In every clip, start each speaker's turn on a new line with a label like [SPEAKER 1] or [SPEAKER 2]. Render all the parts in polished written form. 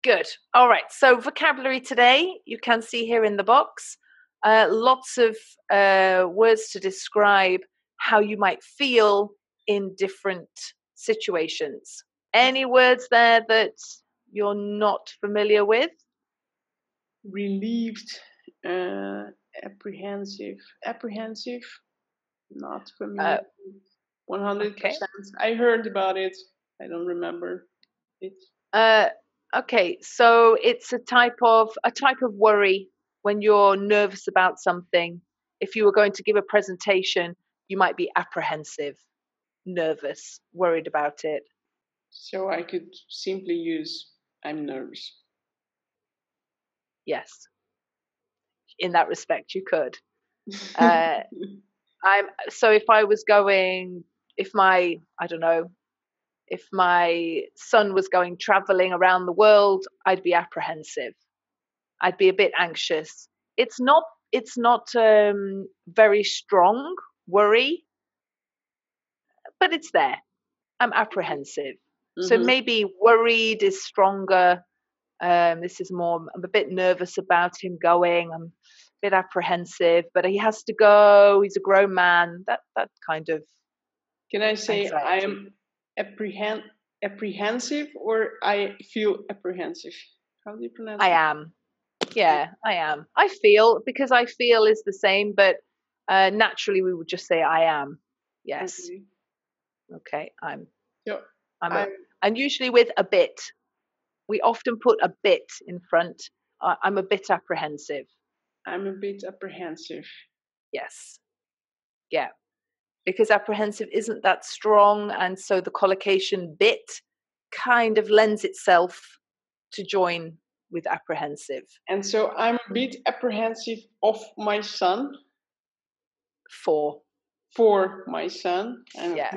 [SPEAKER 1] Good. All right. So vocabulary today, you can see here in the box, lots of words to describe how you might feel in different situations. Any words there that you're not familiar with?
[SPEAKER 2] Relieved, apprehensive, not familiar. 100%.
[SPEAKER 1] Okay.
[SPEAKER 2] I heard about it. I don't remember it.
[SPEAKER 1] Okay. So it's a type of worry when you're nervous about something. If you were going to give a presentation, you might be apprehensive, nervous, worried about it.
[SPEAKER 2] So I could simply use I'm nervous.
[SPEAKER 1] Yes. In that respect, you could. If I was going, if my son was going traveling around the world, I'd be apprehensive. I'd be a bit anxious. It's not very strong worry, but it's there. I'm apprehensive. So maybe worried is stronger. This is more, I'm a bit nervous about him going. I'm a bit apprehensive, but he has to go. He's a grown man. That kind of.
[SPEAKER 2] Can I say
[SPEAKER 1] anxiety.
[SPEAKER 2] I am apprehensive or I feel apprehensive? How do you pronounce it?
[SPEAKER 1] I am. Yeah, I am. I feel, because I feel is the same, but naturally we would just say I am. Yes. Okay, I'm.
[SPEAKER 2] So
[SPEAKER 1] and usually with a bit. We often put a bit in front. I'm a bit apprehensive.
[SPEAKER 2] I'm a bit apprehensive.
[SPEAKER 1] Yes. Yeah. Because apprehensive isn't that strong, and so the collocation bit kind of lends itself to join with apprehensive.
[SPEAKER 2] And so I'm a bit apprehensive of my son.
[SPEAKER 1] For
[SPEAKER 2] my son. And
[SPEAKER 1] yeah.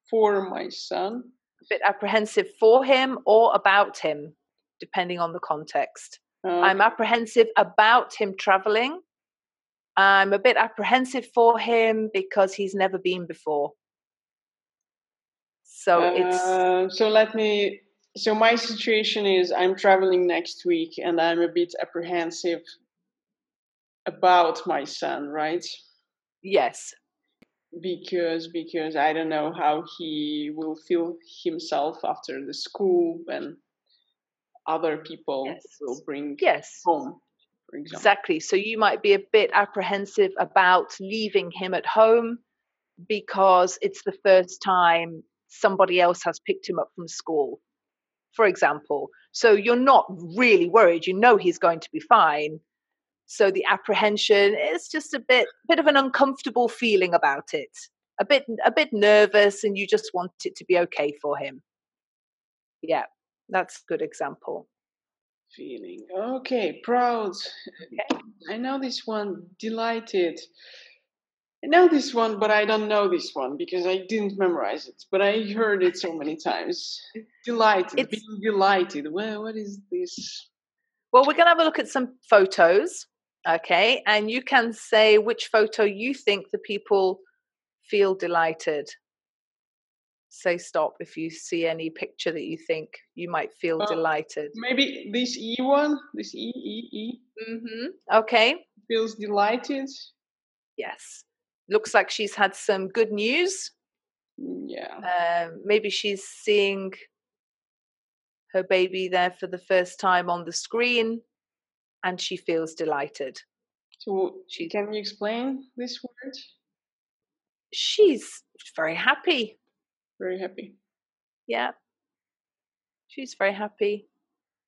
[SPEAKER 2] For my son.
[SPEAKER 1] A bit apprehensive for him or about him, depending on the context. I'm apprehensive about him traveling. I'm a bit apprehensive for him because he's never been before. So
[SPEAKER 2] So my situation is I'm traveling next week and I'm a bit apprehensive about my son, right?
[SPEAKER 1] Yes.
[SPEAKER 2] Because I don't know how he will feel himself after the school when other people will bring home, for example.
[SPEAKER 1] Exactly. So you might be a bit apprehensive about leaving him at home because it's the first time somebody else has picked him up from school, for example. So you're not really worried. You know he's going to be fine. So the apprehension is just a bit of an uncomfortable feeling about it. A bit nervous, and you just want it to be okay for him. Yeah, that's a good example.
[SPEAKER 2] Feeling. Okay, proud.
[SPEAKER 1] Okay.
[SPEAKER 2] I know this one. Delighted. I know this one, but I don't know this one because I didn't memorize it. But I heard it so many times. Delighted. Being delighted. Well, what is this?
[SPEAKER 1] Well, we're going to have a look at some photos. Okay. And you can say which photo you think the people feel delighted. Say stop if you see any picture that you think you might feel delighted.
[SPEAKER 2] Maybe this E one, this E.
[SPEAKER 1] Okay.
[SPEAKER 2] Feels delighted.
[SPEAKER 1] Yes. Looks like she's had some good news.
[SPEAKER 2] Yeah.
[SPEAKER 1] Maybe she's seeing her baby there for the first time on the screen and she feels delighted.
[SPEAKER 2] So can you explain this word?
[SPEAKER 1] She's very happy.
[SPEAKER 2] Very happy.
[SPEAKER 1] Yeah. She's very happy.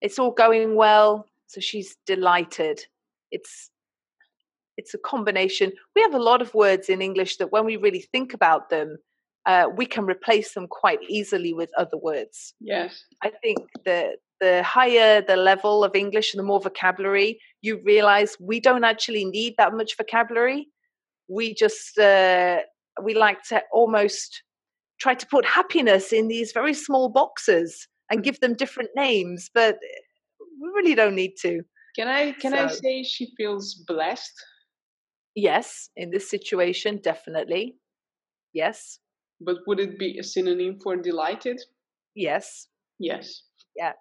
[SPEAKER 1] It's all going well, so she's delighted. It's a combination. We have a lot of words in English that when we really think about them, we can replace them quite easily with other words.
[SPEAKER 2] Yes.
[SPEAKER 1] I think the higher the level of English and the more vocabulary, you realize we don't actually need that much vocabulary. We just, we like to almost try to put happiness in these very small boxes and give them different names, but we really don't need to.
[SPEAKER 2] Can I say she feels blessed?
[SPEAKER 1] Yes, in this situation, definitely. Yes.
[SPEAKER 2] But would it be a synonym for delighted?
[SPEAKER 1] Yes.
[SPEAKER 2] Yes.
[SPEAKER 1] Yeah.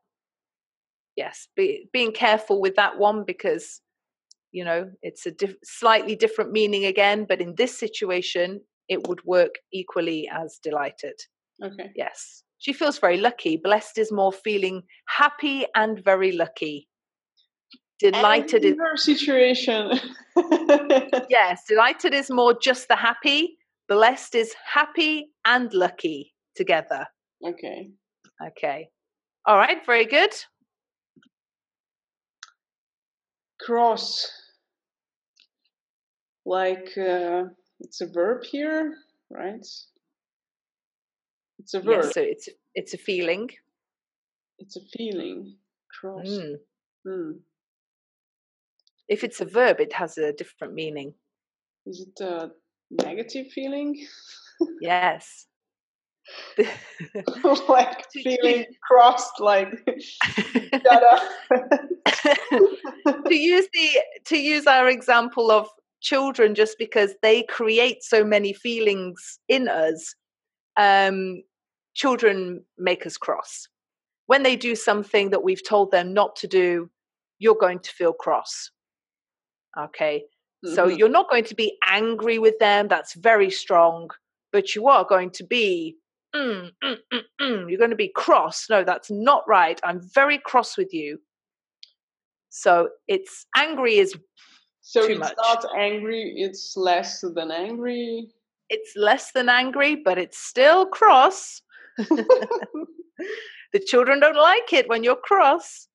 [SPEAKER 1] yes, being careful with that one because, you know, it's a slightly different meaning again, but in this situation, it would work equally as delighted.
[SPEAKER 2] Okay.
[SPEAKER 1] Yes. She feels very lucky. Blessed is more feeling happy and very lucky. Delighted
[SPEAKER 2] and in
[SPEAKER 1] is
[SPEAKER 2] her situation.
[SPEAKER 1] yes, delighted is more just the happy. Blessed is happy and lucky together.
[SPEAKER 2] Okay.
[SPEAKER 1] Okay. All right, very good.
[SPEAKER 2] Cross. Like it's a verb here, right? It's a verb.
[SPEAKER 1] Yes, so it's a feeling.
[SPEAKER 2] It's a feeling. Cross.
[SPEAKER 1] If it's a verb, it has a different meaning.
[SPEAKER 2] Is it a negative feeling?
[SPEAKER 1] Yes.
[SPEAKER 2] Like feeling crossed, like
[SPEAKER 1] to use our example of children, just because they create so many feelings in us, children make us cross. When they do something that we've told them not to do, you're going to feel cross. Okay. So you're not going to be angry with them. That's very strong. But you are going to be, you're going to be cross. No, that's not right. I'm very cross with you. So it's angry is
[SPEAKER 2] so
[SPEAKER 1] too
[SPEAKER 2] it's
[SPEAKER 1] much.
[SPEAKER 2] not angry, it's less than angry.
[SPEAKER 1] It's less than angry, but it's still cross. The children don't like it when you're cross.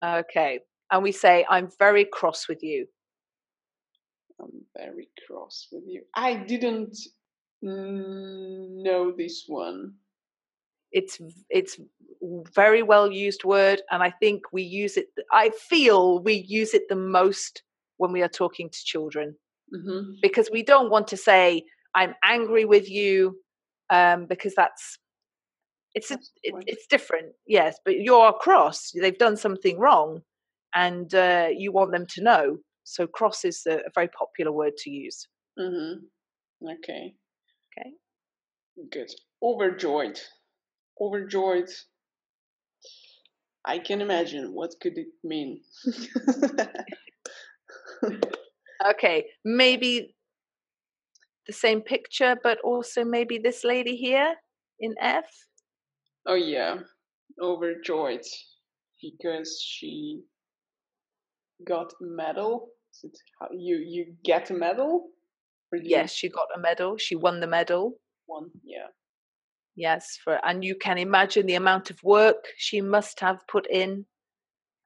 [SPEAKER 1] Okay. And we say, I'm very cross with you.
[SPEAKER 2] I'm very cross with you. I didn't know this one.
[SPEAKER 1] It's very well used word, and I think we use it. I feel we use it the most when we are talking to children, because we don't want to say I'm angry with you, because it's different. Yes, but you're cross. They've done something wrong, and you want them to know. So cross is a very popular word to use.
[SPEAKER 2] Okay.
[SPEAKER 1] Okay.
[SPEAKER 2] Good. Overjoyed. Overjoyed. I can imagine. What could it mean?
[SPEAKER 1] Okay, maybe the same picture, but also maybe this lady here in F.
[SPEAKER 2] Oh yeah, overjoyed because she got a medal. Is it how you get a medal?
[SPEAKER 1] Yes, she got a medal. She won the medal.
[SPEAKER 2] One, yeah.
[SPEAKER 1] Yes, and you can imagine the amount of work she must have put in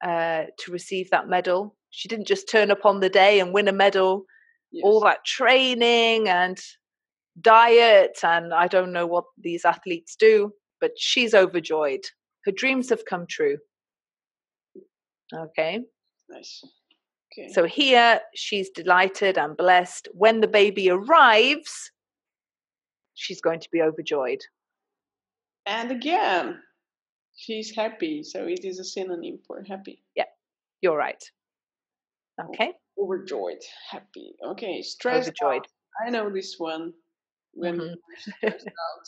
[SPEAKER 1] to receive that medal. She didn't just turn up on the day and win a medal. Yes. All that training and diet, and I don't know what these athletes do, but she's overjoyed. Her dreams have come true. Okay.
[SPEAKER 2] Nice. Okay.
[SPEAKER 1] So here she's delighted and blessed. When the baby arrives, she's going to be overjoyed.
[SPEAKER 2] And again, she's happy. So it is a synonym for happy.
[SPEAKER 1] Yeah, you're right. Okay.
[SPEAKER 2] Overjoyed, happy. Okay, stressed
[SPEAKER 1] overjoyed.
[SPEAKER 2] Out. I know this one. When we're stressed out.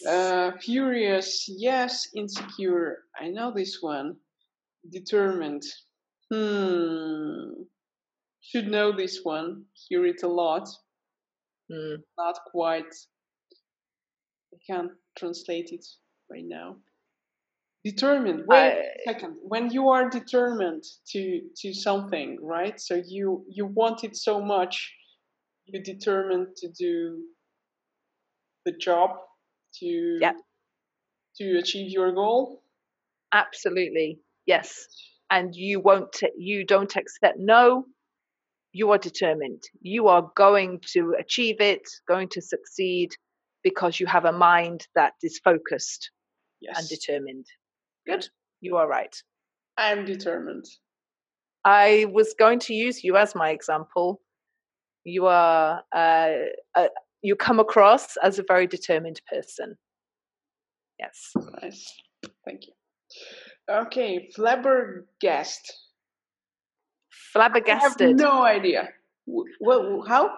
[SPEAKER 2] Yes. Furious, yes. Insecure, I know this one. Determined. Should know this one. Hear it a lot. Not quite. I can't translate it right now. Determined. Wait a second. When you are determined to something, right? So you want it so much, you're determined to do the job to achieve your goal.
[SPEAKER 1] Absolutely, yes. And you don't accept no. You are determined. You are going to achieve it, going to succeed, because you have a mind that is focused and determined. Good. You are right.
[SPEAKER 2] I'm determined.
[SPEAKER 1] I was going to use you as my example. You are you come across as a very determined person. Yes.
[SPEAKER 2] Nice. Thank you. Okay, flabbergasted.
[SPEAKER 1] Flabbergasted.
[SPEAKER 2] I have no idea. Well, how?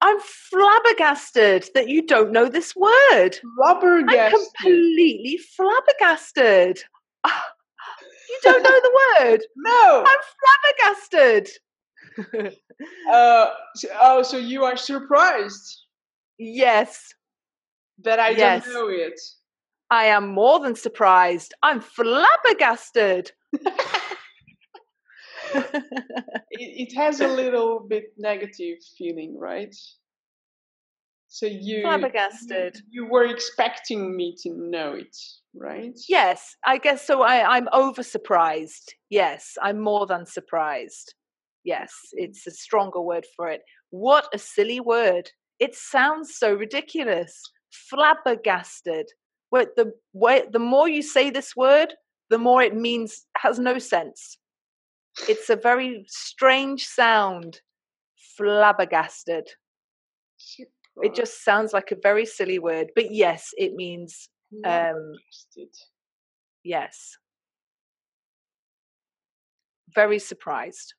[SPEAKER 1] I'm flabbergasted that you don't know this word.
[SPEAKER 2] Flabbergasted.
[SPEAKER 1] I'm completely flabbergasted. don't know the word?
[SPEAKER 2] No.
[SPEAKER 1] I'm flabbergasted.
[SPEAKER 2] So you are surprised
[SPEAKER 1] Yes.
[SPEAKER 2] that I
[SPEAKER 1] Yes.
[SPEAKER 2] don't know it.
[SPEAKER 1] I am more than surprised. I'm flabbergasted.
[SPEAKER 2] It has a little bit negative feeling, right? So
[SPEAKER 1] Flabbergasted.
[SPEAKER 2] you were expecting me to know it, right?
[SPEAKER 1] Yes, I guess so. I'm over surprised. Yes, I'm more than surprised. Yes, it's a stronger word for it. What a silly word. It sounds so ridiculous. Flabbergasted. The more you say this word, the more it means has no sense. It's a very strange sound. Flabbergasted. It just sounds like a very silly word, but yes, it means yes. Very surprised.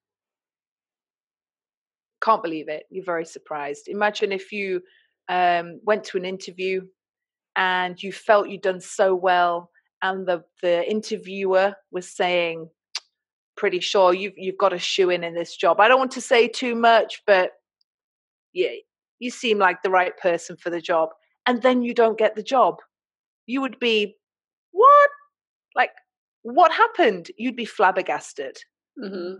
[SPEAKER 1] Can't believe it. You're very surprised. Imagine if you went to an interview and you felt you'd done so well, and the interviewer was saying, "Pretty sure you've got a shoe in this job. I don't want to say too much, but yeah, you seem like the right person for the job." And then you don't get the job. You would be, what? Like, what happened? You'd be flabbergasted.
[SPEAKER 2] Mm-hmm.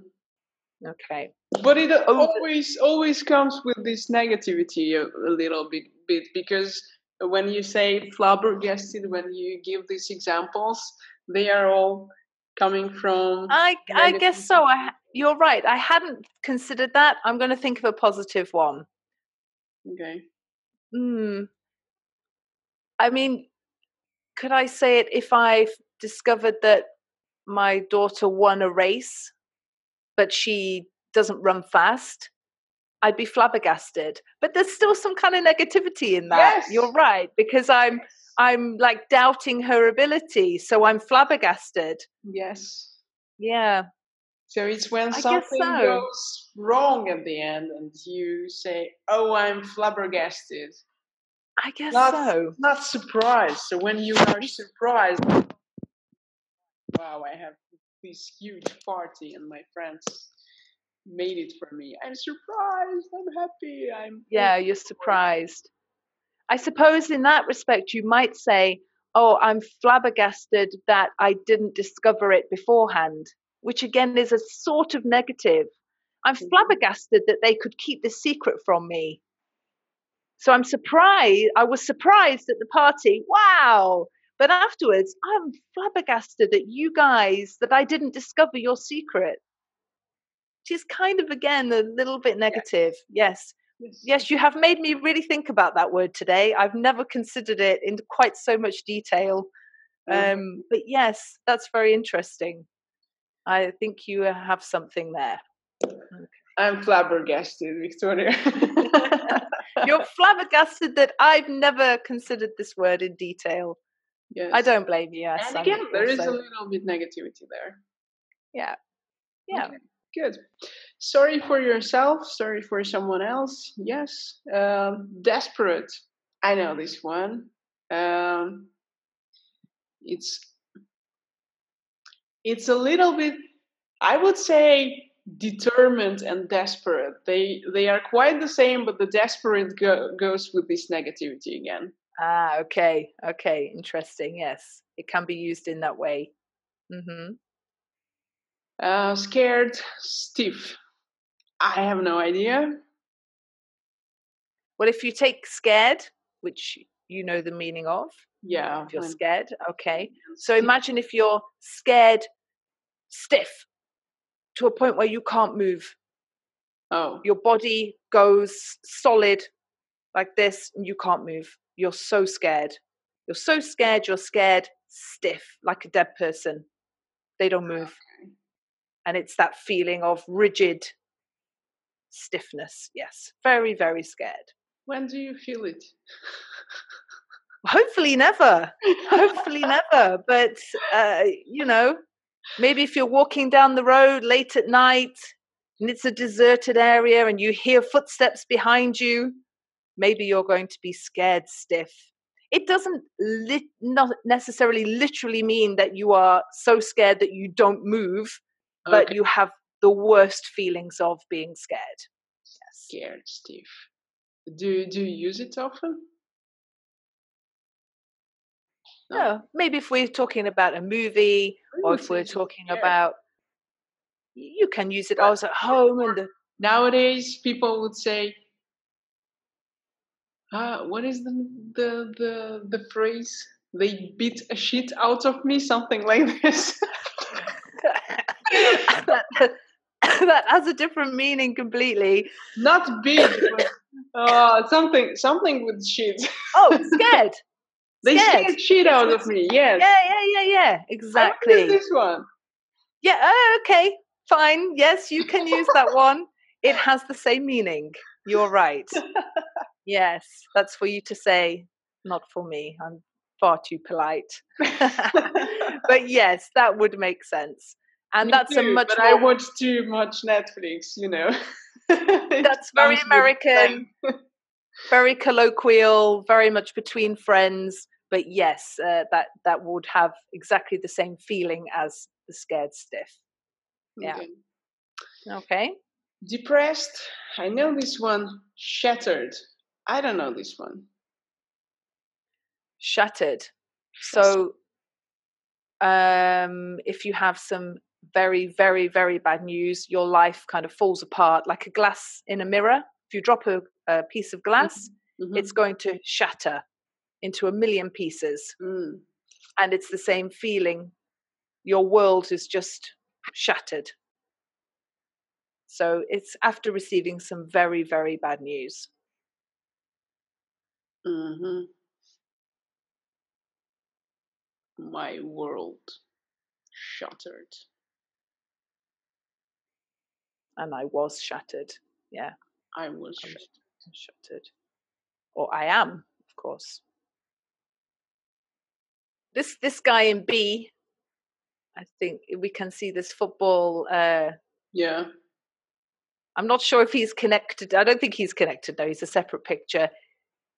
[SPEAKER 1] Okay.
[SPEAKER 2] But it always comes with this negativity a little bit because when you say flabbergasted, when you give these examples, they are all coming from.
[SPEAKER 1] I guess so. You're right. I hadn't considered that. I'm going to think of a positive one.
[SPEAKER 2] Okay.
[SPEAKER 1] I mean, could I say it if I discovered that my daughter won a race, but she doesn't run fast? I'd be flabbergasted. But there's still some kind of negativity in that.
[SPEAKER 2] Yes.
[SPEAKER 1] You're right, because I'm like doubting her ability, so I'm flabbergasted.
[SPEAKER 2] Yes.
[SPEAKER 1] Yeah.
[SPEAKER 2] So it's when
[SPEAKER 1] I
[SPEAKER 2] something goes wrong at the end and you say, "Oh, I'm flabbergasted."
[SPEAKER 1] I guess so.
[SPEAKER 2] Not surprised. So when you are surprised, wow, I have this huge party and my friends made it for me. I'm surprised. I'm happy.
[SPEAKER 1] Yeah, you're surprised. I suppose in that respect, you might say, "Oh, I'm flabbergasted that I didn't discover it beforehand," which again is a sort of negative. I'm flabbergasted that they could keep this secret from me. So I'm surprised. I was surprised at the party. Wow. But afterwards, I'm flabbergasted that I didn't discover your secret. Which is kind of, again, a little bit negative. Yes. Yes, you have made me really think about that word today. I've never considered it in quite so much detail. But yes, that's very interesting. I think you have something there. Okay.
[SPEAKER 2] I'm flabbergasted, Victoria.
[SPEAKER 1] You're flabbergasted that I've never considered this word in detail.
[SPEAKER 2] Yes.
[SPEAKER 1] I don't blame you. Yes,
[SPEAKER 2] and again, there is a little bit negativity there.
[SPEAKER 1] Yeah. Yeah.
[SPEAKER 2] Okay, good. Sorry for yourself. Sorry for someone else. Yes. Desperate. I know this one. It's a little bit, I would say, determined and desperate. They are quite the same, but the desperate goes with this negativity again.
[SPEAKER 1] Ah, okay. Okay, interesting. Yes, it can be used in that way. Mm-hmm.
[SPEAKER 2] Scared, stiff. I have no idea.
[SPEAKER 1] Well, if you take scared, which you know the meaning of.
[SPEAKER 2] Yeah.
[SPEAKER 1] If you're scared, okay. So imagine if you're scared, stiff, to a point where you can't move.
[SPEAKER 2] Oh.
[SPEAKER 1] Your body goes solid like this and you can't move. You're so scared. You're so scared, you're scared, stiff, like a dead person. They don't move. Okay. And it's that feeling of rigid stiffness. Yes. Very, very scared.
[SPEAKER 2] When do you feel it?
[SPEAKER 1] Hopefully never. Hopefully never. But, maybe if you're walking down the road late at night and it's a deserted area and you hear footsteps behind you, maybe you're going to be scared stiff. it doesn't not necessarily literally mean that you are so scared that you don't move, but
[SPEAKER 2] Okay.
[SPEAKER 1] you have the worst feelings of being scared. Yes.
[SPEAKER 2] Scared, Steve. Do you use it often?
[SPEAKER 1] No, maybe if we're talking about a movie,
[SPEAKER 2] I
[SPEAKER 1] or
[SPEAKER 2] would
[SPEAKER 1] if
[SPEAKER 2] say
[SPEAKER 1] we're
[SPEAKER 2] just
[SPEAKER 1] talking
[SPEAKER 2] scared.
[SPEAKER 1] about, you can use it
[SPEAKER 2] But
[SPEAKER 1] also at home and
[SPEAKER 2] nowadays, people would say, what is the phrase? They beat a shit out of me, something like this.
[SPEAKER 1] that, that has a different meaning completely.
[SPEAKER 2] Not beat, but something with shit.
[SPEAKER 1] Oh, scared.
[SPEAKER 2] They
[SPEAKER 1] Scared.
[SPEAKER 2] scared shit out of me. Yes,
[SPEAKER 1] Yeah.
[SPEAKER 2] I would use
[SPEAKER 1] Exactly.
[SPEAKER 2] this one.
[SPEAKER 1] Yeah. Okay. Fine. Yes, you can use that one. It has the same meaning. You're right. Yes, that's for you to say, not for me. I'm far too polite. But yes, that would make sense. And
[SPEAKER 2] Me
[SPEAKER 1] that's a
[SPEAKER 2] too,
[SPEAKER 1] much
[SPEAKER 2] but I
[SPEAKER 1] more,
[SPEAKER 2] watch too much Netflix, It
[SPEAKER 1] that's very
[SPEAKER 2] comes with
[SPEAKER 1] American,
[SPEAKER 2] time.
[SPEAKER 1] very colloquial, very much between friends. But yes, that would have exactly the same feeling as the scared stiff. Yeah.
[SPEAKER 2] Okay.
[SPEAKER 1] Okay.
[SPEAKER 2] Depressed. I know this one. Shattered. I don't know this one.
[SPEAKER 1] Shattered.
[SPEAKER 2] Shattered.
[SPEAKER 1] So if you have some very, very, very bad news, your life kind of falls apart like a glass in a mirror. If you drop a piece of glass,
[SPEAKER 2] Mm-hmm.
[SPEAKER 1] it's going to shatter into a million pieces.
[SPEAKER 2] Mm.
[SPEAKER 1] And it's the same feeling. Your world is just shattered. So it's after receiving some very, very bad news.
[SPEAKER 2] Mm-hmm. My world shattered.
[SPEAKER 1] And I was shattered. Yeah,
[SPEAKER 2] I was
[SPEAKER 1] I was
[SPEAKER 2] shattered.
[SPEAKER 1] shattered. Or I am, of course. This guy in B, I think we can see this football.
[SPEAKER 2] Yeah.
[SPEAKER 1] I'm not sure if he's connected. I don't think he's connected. No, he's a separate picture.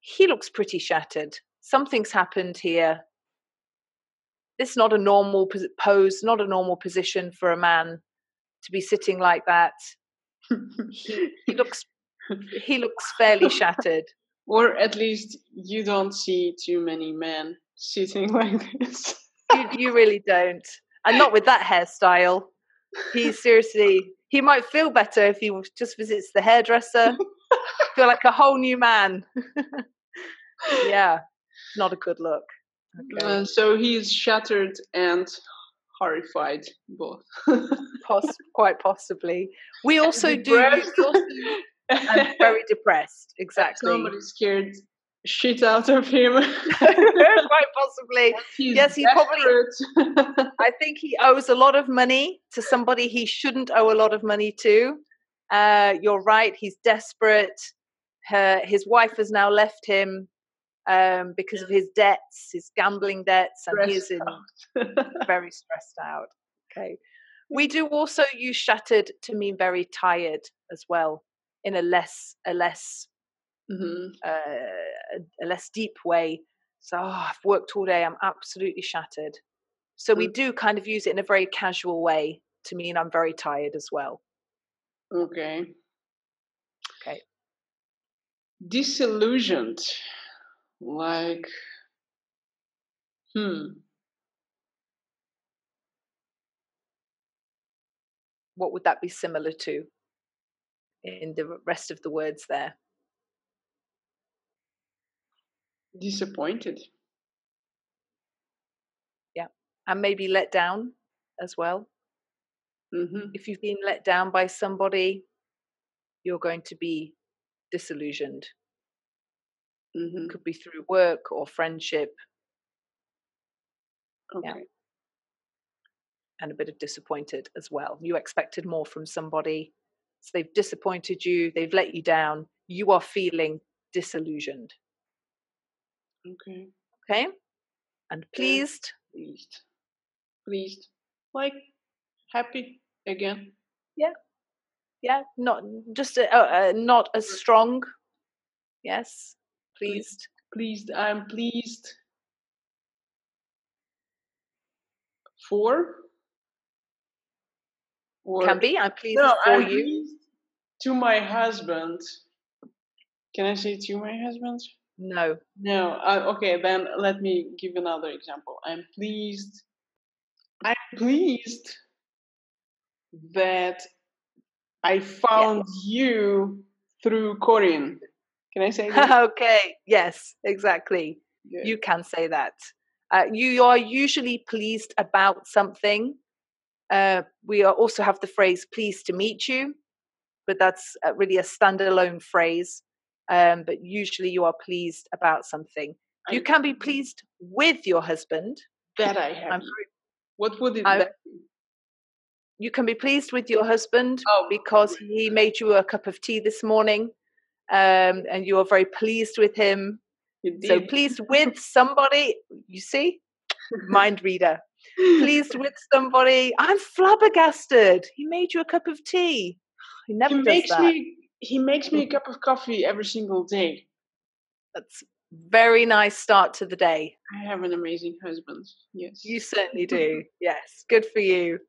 [SPEAKER 1] He looks pretty shattered. Something's happened here. This is not a normal pose, not a normal position for a man to be sitting like that. He looks fairly shattered.
[SPEAKER 2] Or at least you don't see too many men sitting like this.
[SPEAKER 1] You really don't, and not with that hairstyle. He might feel better if he just visits the hairdresser. Feel like a whole new man. Yeah, not a good look. Okay.
[SPEAKER 2] So he's shattered and horrified, both.
[SPEAKER 1] Quite possibly. We also do use
[SPEAKER 2] Depressed.
[SPEAKER 1] and very depressed. Exactly.
[SPEAKER 2] Somebody scared shit out of him.
[SPEAKER 1] Quite possibly.
[SPEAKER 2] He's
[SPEAKER 1] Yes, he probably.
[SPEAKER 2] desperate.
[SPEAKER 1] I think he owes a lot of money to somebody he shouldn't owe a lot of money to. You're right. He's desperate. His wife has now left him because of his debts, his gambling debts, and he's very stressed out. Okay. We do also use shattered to mean very tired as well, in a less
[SPEAKER 2] Mm-hmm.
[SPEAKER 1] a less deep way. So I've worked all day, I'm absolutely shattered. So we do kind of use it in a very casual way to mean I'm very tired as well.
[SPEAKER 2] Okay.
[SPEAKER 1] Okay.
[SPEAKER 2] Disillusioned. Like,
[SPEAKER 1] What would that be similar to in the rest of the words there?
[SPEAKER 2] disappointed.
[SPEAKER 1] Yeah. And maybe let down as well.
[SPEAKER 2] Mm-hmm.
[SPEAKER 1] If you've been let down by somebody, you're going to be disillusioned.
[SPEAKER 2] Mm-hmm.
[SPEAKER 1] Could be through work or friendship.
[SPEAKER 2] Okay.
[SPEAKER 1] Yeah. And a bit of disappointed as well. You expected more from somebody, so they've disappointed you, they've let you down. You are feeling disillusioned.
[SPEAKER 2] Okay.
[SPEAKER 1] Okay? And pleased.
[SPEAKER 2] Pleased. Pleased. Like, happy again.
[SPEAKER 1] Yeah. Not just not as strong. Yes. Pleased.
[SPEAKER 2] Pleased. I'm pleased for. Or
[SPEAKER 1] Can be. I'm pleased
[SPEAKER 2] no,
[SPEAKER 1] for
[SPEAKER 2] I'm
[SPEAKER 1] you.
[SPEAKER 2] pleased to my husband. Can I say to my husband?
[SPEAKER 1] No.
[SPEAKER 2] No. Okay, then let me give another example. I'm pleased that I found you through Corinne. Can I say that?
[SPEAKER 1] Okay. Yes, exactly.
[SPEAKER 2] Yeah.
[SPEAKER 1] You can say that. You are usually pleased about something. We also have the phrase pleased to meet you, but that's really a standalone phrase. But usually you are pleased about something. You can be pleased with your husband.
[SPEAKER 2] That I have. What would it that be?
[SPEAKER 1] You can be pleased with your husband
[SPEAKER 2] Oh,
[SPEAKER 1] because he made you a cup of tea this morning, and you are very pleased with him. So pleased with somebody, you see, mind reader. Pleased with somebody. I'm flabbergasted. He made you a cup of tea. He never does that.
[SPEAKER 2] He makes me a cup of coffee every single day.
[SPEAKER 1] That's very nice start to the day.
[SPEAKER 2] I have an amazing husband. Yes.
[SPEAKER 1] You certainly do. Yes. Good for you.